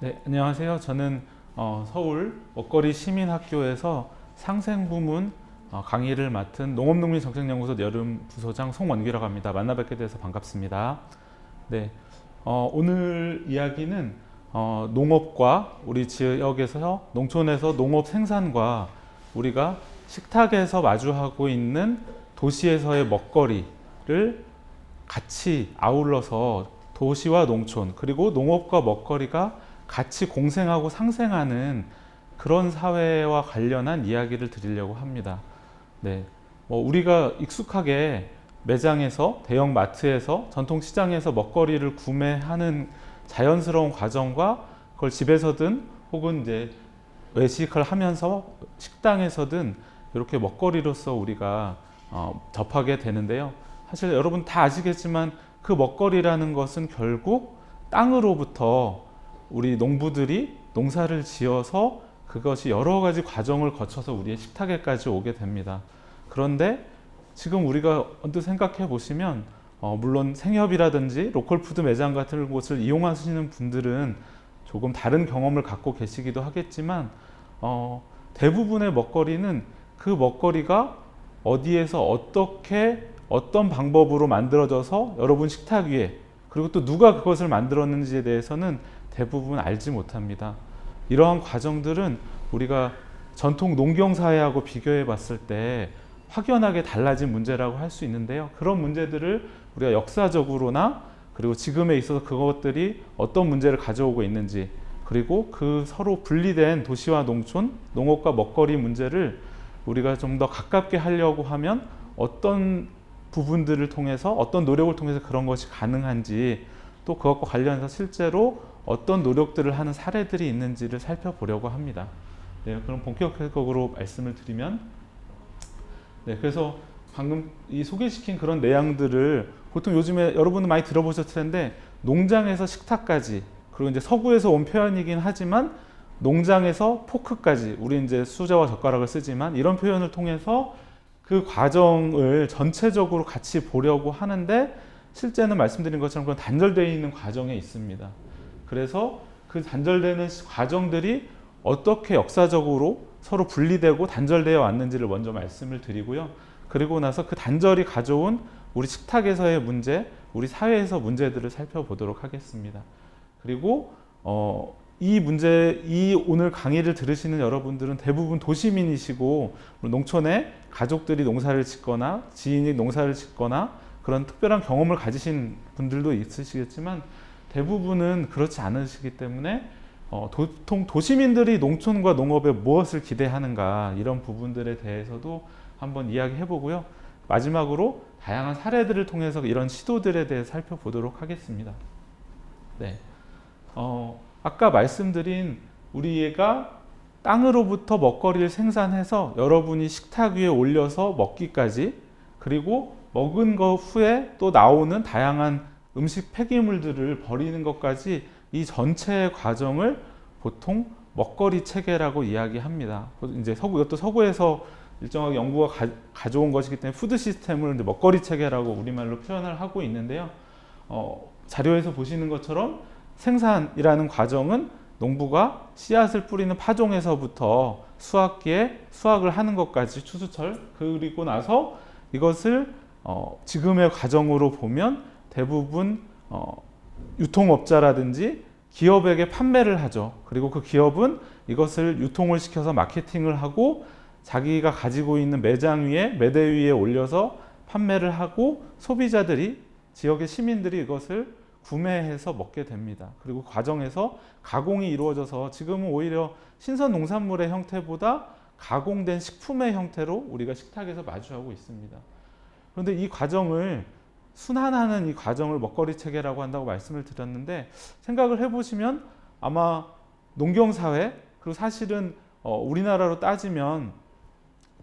네, 안녕하세요. 저는 서울 먹거리 시민학교에서 상생부문 강의를 맡은 농업농민정책연구소 여름 부소장 송원기라고 합니다. 만나 뵙게 돼서 반갑습니다. 네, 오늘 이야기는 농업과 우리 지역에서 농촌에서 농업 생산과 우리가 식탁에서 마주하고 있는 도시에서의 먹거리를 같이 아울러서 도시와 농촌 그리고 농업과 먹거리가 같이 공생하고 상생하는 그런 사회와 관련한 이야기를 드리려고 합니다. 네, 우리가 익숙하게 매장에서 대형 마트에서 전통 시장에서 먹거리를 구매하는 자연스러운 과정과 그걸 집에서든 혹은 이제 외식을 하면서 식당에서든 이렇게 먹거리로서 우리가 접하게 되는데요. 사실 여러분 다 아시겠지만 그 먹거리라는 것은 결국 땅으로부터 우리 농부들이 농사를 지어서 그것이 여러 가지 과정을 거쳐서 우리의 식탁에까지 오게 됩니다. 그런데 지금 우리가 언뜻 생각해 보시면 물론 생협이라든지 로컬푸드 매장 같은 곳을 이용하시는 분들은 조금 다른 경험을 갖고 계시기도 하겠지만 대부분의 먹거리는 그 먹거리가 어디에서 어떻게 어떤 방법으로 만들어져서 여러분 식탁 위에 그리고 또 누가 그것을 만들었는지에 대해서는 대부분 알지 못합니다. 이러한 과정들은 우리가 전통 농경사회하고 비교해 봤을 때 확연하게 달라진 문제라고 할 수 있는데요. 그런 문제들을 우리가 역사적으로나 그리고 지금에 있어서 그것들이 어떤 문제를 가져오고 있는지 그리고 그 서로 분리된 도시와 농촌, 농업과 먹거리 문제를 우리가 좀 더 가깝게 하려고 하면 어떤 부분들을 통해서 어떤 노력을 통해서 그런 것이 가능한지 또 그것과 관련해서 실제로 어떤 노력들을 하는 사례들이 있는지를 살펴보려고 합니다. 네, 그럼 본격적으로 말씀을 드리면 그래서 방금 이 소개시킨 그런 내용들을 보통 요즘에 여러분은 많이 들어보셨을 텐데 농장에서 식탁까지 그리고 이제 서구에서 온 표현이긴 하지만 농장에서 포크까지 우리 이제 수저와 젓가락을 쓰지만 이런 표현을 통해서 그 과정을 전체적으로 같이 보려고 하는데 실제는 말씀드린 것처럼 그런 단절되어 있는 과정에 있습니다. 그래서 그 단절되는 과정들이 어떻게 역사적으로 서로 분리되고 단절되어 왔는지를 먼저 말씀을 드리고요. 그리고 나서 그 단절이 가져온 우리 식탁에서의 문제, 우리 사회에서 문제들을 살펴보도록 하겠습니다. 그리고 이 오늘 강의를 들으시는 여러분들은 대부분 도시민이시고 농촌에 가족들이 농사를 짓거나 지인이 농사를 짓거나 그런 특별한 경험을 가지신 분들도 있으시겠지만 대부분은 그렇지 않으시기 때문에 보통 도시민들이 농촌과 농업에 무엇을 기대하는가 이런 부분들에 대해서도 한번 이야기해 보고요. 마지막으로 다양한 사례들을 통해서 이런 시도들에 대해 살펴보도록 하겠습니다. 네. 아까 말씀드린 우리가 땅으로부터 먹거리를 생산해서 여러분이 식탁 위에 올려서 먹기까지 그리고 먹은 것 후에 또 나오는 다양한 음식 폐기물들을 버리는 것까지 이 전체의 과정을 보통 먹거리 체계라고 이야기합니다. 이제 이것도 서구에서 일정하게 연구가 가져온 것이기 때문에 푸드 시스템을 이제 먹거리 체계라고 우리말로 표현을 하고 있는데요. 자료에서 보시는 것처럼 생산이라는 과정은 농부가 씨앗을 뿌리는 파종에서부터 수확기에 수확을 하는 것까지 추수철 그리고 나서 이것을 지금의 과정으로 보면 대부분 유통업자라든지 기업에게 판매를 하죠. 그리고 그 기업은 이것을 유통을 시켜서 마케팅을 하고 자기가 가지고 있는 매장 위에 매대 위에 올려서 판매를 하고 소비자들이 지역의 시민들이 이것을 구매해서 먹게 됩니다. 그리고 과정에서 가공이 이루어져서 지금은 오히려 신선 농산물의 형태보다 가공된 식품의 형태로 우리가 식탁에서 마주하고 있습니다. 그런데 이 과정을 순환하는 이 과정을 먹거리 체계라고 한다고 말씀을 드렸는데 생각을 해보시면 아마 농경사회 그리고 사실은 우리나라로 따지면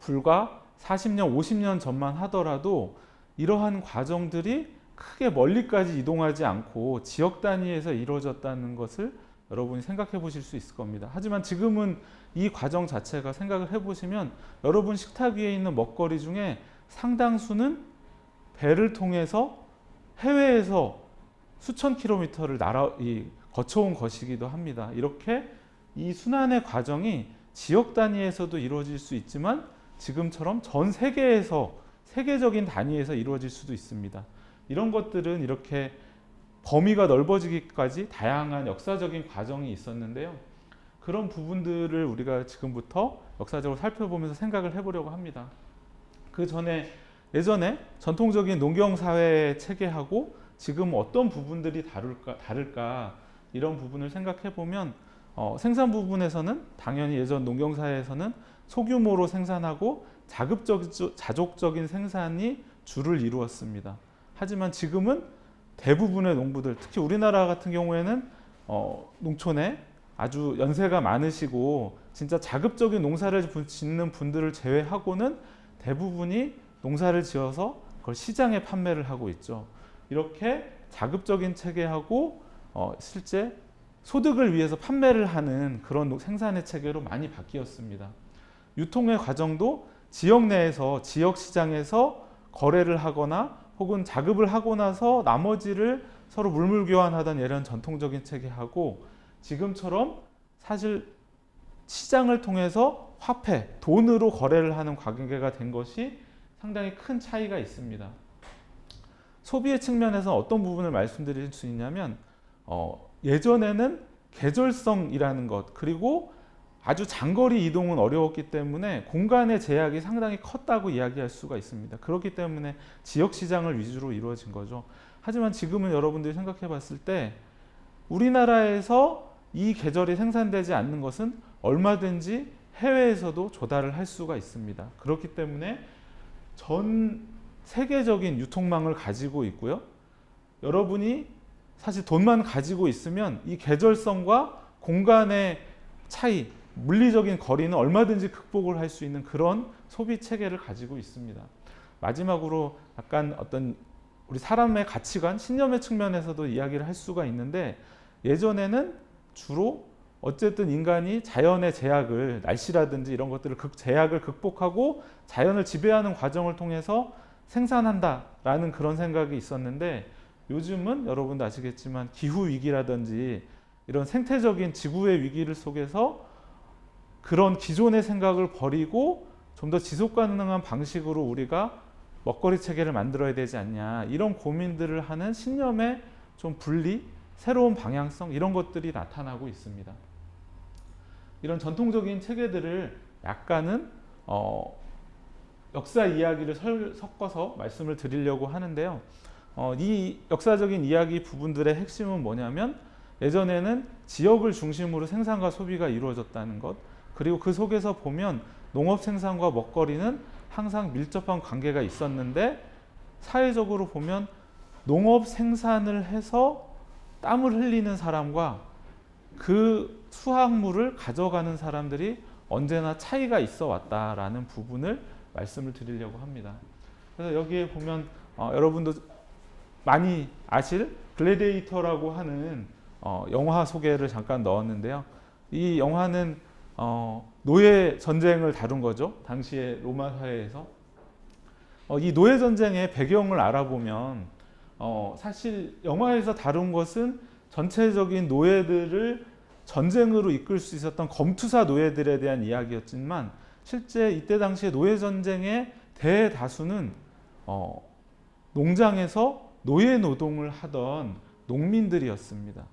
불과 40년, 50년 전만 하더라도 이러한 과정들이 크게 멀리까지 이동하지 않고 지역 단위에서 이루어졌다는 것을 여러분이 생각해 보실 수 있을 겁니다. 하지만 지금은 이 과정 자체가 생각을 해보시면 여러분 식탁 위에 있는 먹거리 중에 상당수는 배를 통해서 해외에서 수천 킬로미터를 거쳐온 것이기도 합니다. 이렇게 이 순환의 과정이 지역 단위에서도 이루어질 수 있지만 지금처럼 전 세계에서 세계적인 단위에서 이루어질 수도 있습니다. 이런 것들은 이렇게 범위가 넓어지기까지 다양한 역사적인 과정이 있었는데요. 그런 부분들을 우리가 지금부터 역사적으로 살펴보면서 생각을 해보려고 합니다. 그 전에 예전에 전통적인 농경사회 체계하고 지금 어떤 부분들이 다를까 이런 부분을 생각해 보면 생산 부분에서는 당연히 예전 농경사회에서는 소규모로 생산하고 자족적인 생산이 주를 이루었습니다. 하지만 지금은 대부분의 농부들, 특히 우리나라 같은 경우에는 농촌에 아주 연세가 많으시고 진짜 자급적인 농사를 짓는 분들을 제외하고는 대부분이 농사를 지어서 그걸 시장에 판매를 하고 있죠. 이렇게 자급적인 체계하고 실제 소득을 위해서 판매를 하는 그런 생산의 체계로 많이 바뀌었습니다. 유통의 과정도 지역 내에서 지역 시장에서 거래를 하거나 혹은 자급을 하고 나서 나머지를 서로 물물 교환하던 이런 전통적인 체계하고 지금처럼 사실 시장을 통해서 화폐, 돈으로 거래를 하는 관계가 된 것이 상당히 큰 차이가 있습니다. 소비의 측면에서 어떤 부분을 말씀드릴 수 있냐면 예전에는 계절성이라는 것 그리고 아주 장거리 이동은 어려웠기 때문에 공간의 제약이 상당히 컸다고 이야기할 수가 있습니다. 그렇기 때문에 지역 시장을 위주로 이루어진 거죠. 하지만 지금은 여러분들이 생각해 봤을 때 우리나라에서 이 계절이 생산되지 않는 것은 얼마든지 해외에서도 조달을 할 수가 있습니다. 그렇기 때문에 전 세계적인 유통망을 가지고 있고요. 여러분이 사실 돈만 가지고 있으면 이 계절성과 공간의 차이, 물리적인 거리는 얼마든지 극복을 할 수 있는 그런 소비 체계를 가지고 있습니다. 마지막으로 약간 어떤 우리 사람의 가치관, 신념의 측면에서도 이야기를 할 수가 있는데 예전에는 주로 어쨌든 인간이 자연의 제약을 날씨라든지 이런 것들을 제약을 극복하고 자연을 지배하는 과정을 통해서 생산한다라는 그런 생각이 있었는데 요즘은 여러분도 아시겠지만 기후 위기라든지 이런 생태적인 지구의 위기를 속에서 그런 기존의 생각을 버리고 좀 더 지속 가능한 방식으로 우리가 먹거리 체계를 만들어야 되지 않냐 이런 고민들을 하는 신념의 좀 분리, 새로운 방향성 이런 것들이 나타나고 있습니다. 이런 전통적인 체계들을 약간은 역사 이야기를 섞어서 말씀을 드리려고 하는데요. 이 역사적인 이야기 부분들의 핵심은 뭐냐면 예전에는 지역을 중심으로 생산과 소비가 이루어졌다는 것 그리고 그 속에서 보면 농업 생산과 먹거리는 항상 밀접한 관계가 있었는데 사회적으로 보면 농업 생산을 해서 땀을 흘리는 사람과 그 수확물을 가져가는 사람들이 언제나 차이가 있어 왔다라는 부분을 말씀을 드리려고 합니다. 그래서 여기에 보면 여러분도 많이 아실 글래디에이터라고 하는 영화 소개를 잠깐 넣었는데요. 이 영화는 노예 전쟁을 다룬 거죠. 당시의 로마 사회에서. 이 노예 전쟁의 배경을 알아보면 사실 영화에서 다룬 것은 전체적인 노예들을 전쟁으로 이끌 수 있었던 검투사 노예들에 대한 이야기였지만 실제 이때 당시에 노예 전쟁의 대다수는 농장에서 노예 노동을 하던 농민들이었습니다.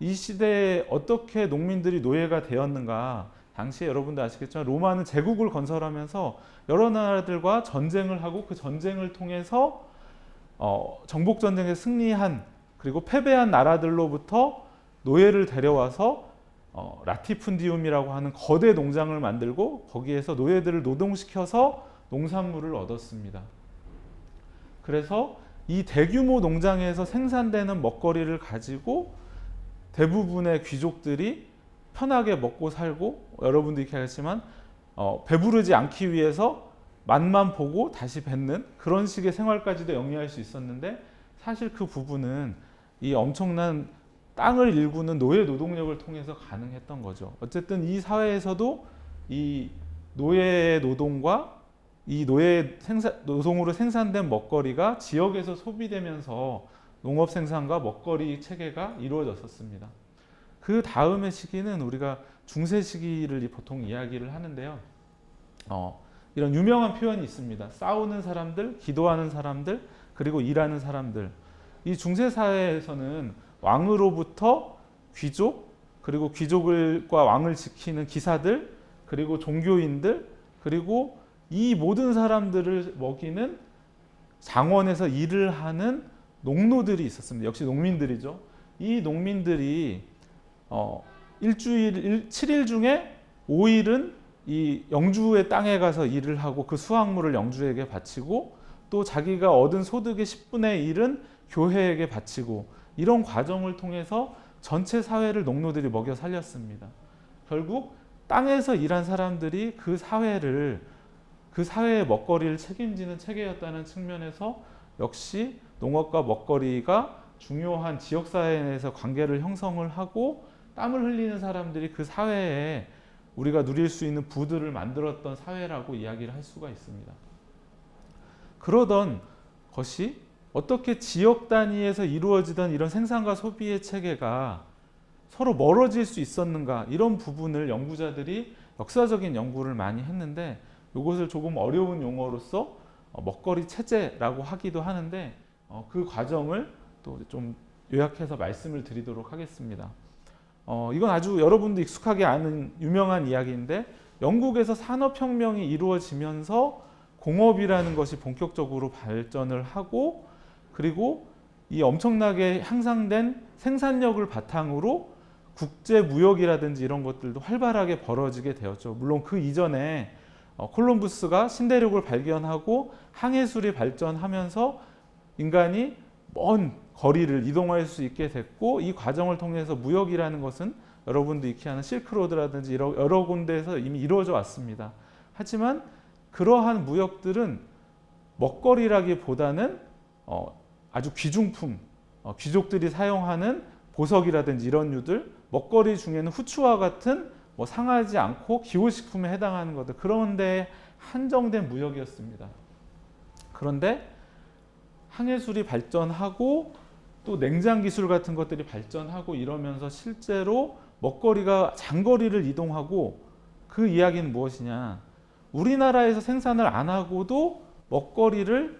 이 시대에 어떻게 농민들이 노예가 되었는가? 당시에 여러분도 아시겠지만 로마는 제국을 건설하면서 여러 나라들과 전쟁을 하고 그 전쟁을 통해서 정복 전쟁에 승리한 그리고 패배한 나라들로부터 노예를 데려와서 라티푼디움이라고 하는 거대 농장을 만들고 거기에서 노예들을 노동시켜서 농산물을 얻었습니다. 그래서 이 대규모 농장에서 생산되는 먹거리를 가지고 대부분의 귀족들이 편하게 먹고 살고 여러분도 이렇게 하겠지만 배부르지 않기 위해서 맛만 보고 다시 뱉는 그런 식의 생활까지도 영위할 수 있었는데 사실 그 부분은 이 엄청난 땅을 일구는 노예 노동력을 통해서 가능했던 거죠. 어쨌든 이 사회에서도 이 노예 노동과 이 노예 노동으로 생산된 먹거리가 지역에서 소비되면서 농업 생산과 먹거리 체계가 이루어졌었습니다. 그 다음의 시기는 우리가 중세 시기를 보통 이야기를 하는데요. 이런 유명한 표현이 있습니다. 싸우는 사람들, 기도하는 사람들, 그리고 일하는 사람들. 이 중세 사회에서는 왕으로부터 귀족, 그리고 귀족과 왕을 지키는 기사들, 그리고 종교인들, 그리고 이 모든 사람들을 먹이는 장원에서 일을 하는 농노들이 있었습니다. 역시 농민들이죠. 이 농민들이 일주일 7일 중에 5일은 이 영주의 땅에 가서 일을 하고 그 수확물을 영주에게 바치고 또 자기가 얻은 소득의 10분의 1은 교회에게 바치고 이런 과정을 통해서 전체 사회를 농노들이 먹여 살렸습니다. 결국 땅에서 일한 사람들이 그 사회의 먹거리를 책임지는 체계였다는 측면에서 역시 농업과 먹거리가 중요한 지역사회 내에서 관계를 형성을 하고 땀을 흘리는 사람들이 그 사회에 우리가 누릴 수 있는 부들을 만들었던 사회라고 이야기를 할 수가 있습니다. 그러던 것이 어떻게 지역 단위에서 이루어지던 이런 생산과 소비의 체계가 서로 멀어질 수 있었는가, 이런 부분을 연구자들이 역사적인 연구를 많이 했는데 이것을 조금 어려운 용어로서 먹거리 체제라고 하기도 하는데 그 과정을 또 좀 요약해서 말씀을 드리도록 하겠습니다. 이건 아주 여러분도 익숙하게 아는 유명한 이야기인데 영국에서 산업혁명이 이루어지면서 공업이라는 것이 본격적으로 발전을 하고 그리고 이 엄청나게 향상된 생산력을 바탕으로 국제 무역이라든지 이런 것들도 활발하게 벌어지게 되었죠. 물론 그 이전에 콜럼부스가 신대륙을 발견하고 항해술이 발전하면서 인간이 먼 거리를 이동할 수 있게 됐고 이 과정을 통해서 무역이라는 것은 여러분도 익히 아는 실크로드라든지 여러 군데에서 이미 이루어져 왔습니다. 하지만 그러한 무역들은 먹거리라기보다는 아주 귀중품, 귀족들이 사용하는 보석이라든지 이런 류들, 먹거리 중에는 후추와 같은 상하지 않고 기호식품에 해당하는 것들, 그런 데에 한정된 무역이었습니다. 그런데 항해술이 발전하고 또 냉장 기술 같은 것들이 발전하고 이러면서 실제로 먹거리가 장거리를 이동하고 그 이야기는 무엇이냐? 우리나라에서 생산을 안 하고도 먹거리를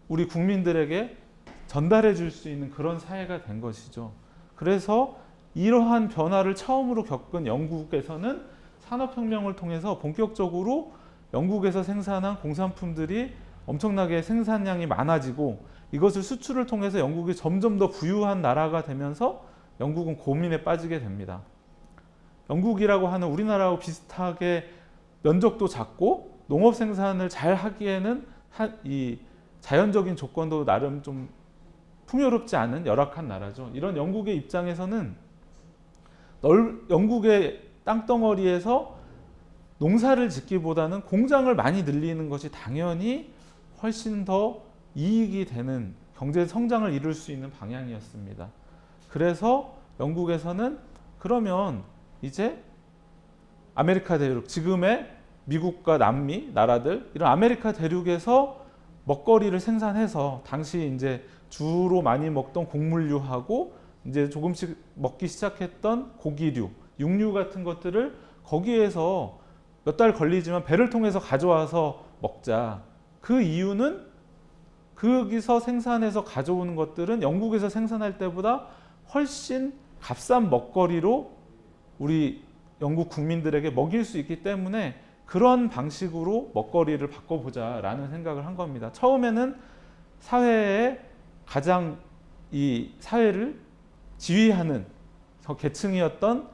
우리 국민들에게 전달해 줄 수 있는 그런 사회가 된 것이죠. 그래서 이러한 변화를 처음으로 겪은 영국에서는 산업혁명을 통해서 본격적으로 영국에서 생산한 공산품들이 엄청나게 생산량이 많아지고 이것을 수출을 통해서 영국이 점점 더 부유한 나라가 되면서 영국은 고민에 빠지게 됩니다. 영국이라고 하는 우리나라하고 비슷하게 면적도 작고 농업 생산을 잘 하기에는 이 자연적인 조건도 나름 좀 풍요롭지 않은 열악한 나라죠. 이런 영국의 입장에서는 영국의 땅덩어리에서 농사를 짓기보다는 공장을 많이 늘리는 것이 당연히 훨씬 더 이익이 되는 경제 성장을 이룰 수 있는 방향이었습니다. 그래서 영국에서는 그러면 이제 아메리카 대륙, 지금의 미국과 남미 나라들, 이런 아메리카 대륙에서 먹거리를 생산해서 당시 이제 주로 많이 먹던 곡물류하고 이제 조금씩 먹기 시작했던 고기류, 육류 같은 것들을 거기에서 몇 달 걸리지만 배를 통해서 가져와서 먹자. 그 이유는 거기서 생산해서 가져오는 것들은 영국에서 생산할 때보다 훨씬 값싼 먹거리로 우리 영국 국민들에게 먹일 수 있기 때문에 그런 방식으로 먹거리를 바꿔보자라는 생각을 한 겁니다. 처음에는 사회의 가장 이 사회를 지휘하는 계층이었던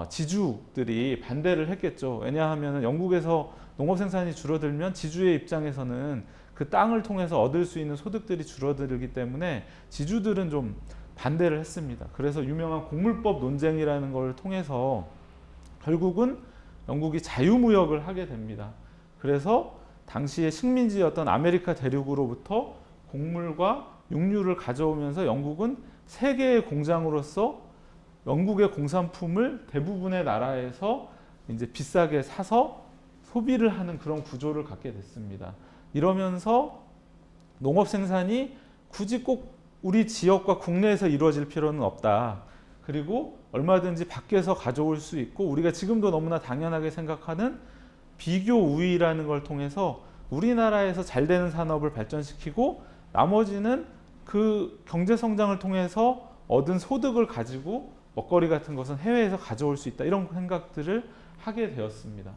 지주들이 반대를 했겠죠. 왜냐하면 영국에서 농업 생산이 줄어들면 지주의 입장에서는 그 땅을 통해서 얻을 수 있는 소득들이 줄어들기 때문에 지주들은 좀 반대를 했습니다. 그래서 유명한 곡물법 논쟁이라는 걸 통해서 결국은 영국이 자유무역을 하게 됩니다. 그래서 당시의 식민지였던 아메리카 대륙으로부터 곡물과 육류를 가져오면서 영국은 세계의 공장으로서 영국의 공산품을 대부분의 나라에서 이제 비싸게 사서 소비를 하는 그런 구조를 갖게 됐습니다. 이러면서 농업 생산이 굳이 꼭 우리 지역과 국내에서 이루어질 필요는 없다. 그리고 얼마든지 밖에서 가져올 수 있고 우리가 지금도 너무나 당연하게 생각하는 비교 우위라는 걸 통해서 우리나라에서 잘 되는 산업을 발전시키고 나머지는 그 경제 성장을 통해서 얻은 소득을 가지고 먹거리 같은 것은 해외에서 가져올 수 있다. 이런 생각들을 하게 되었습니다.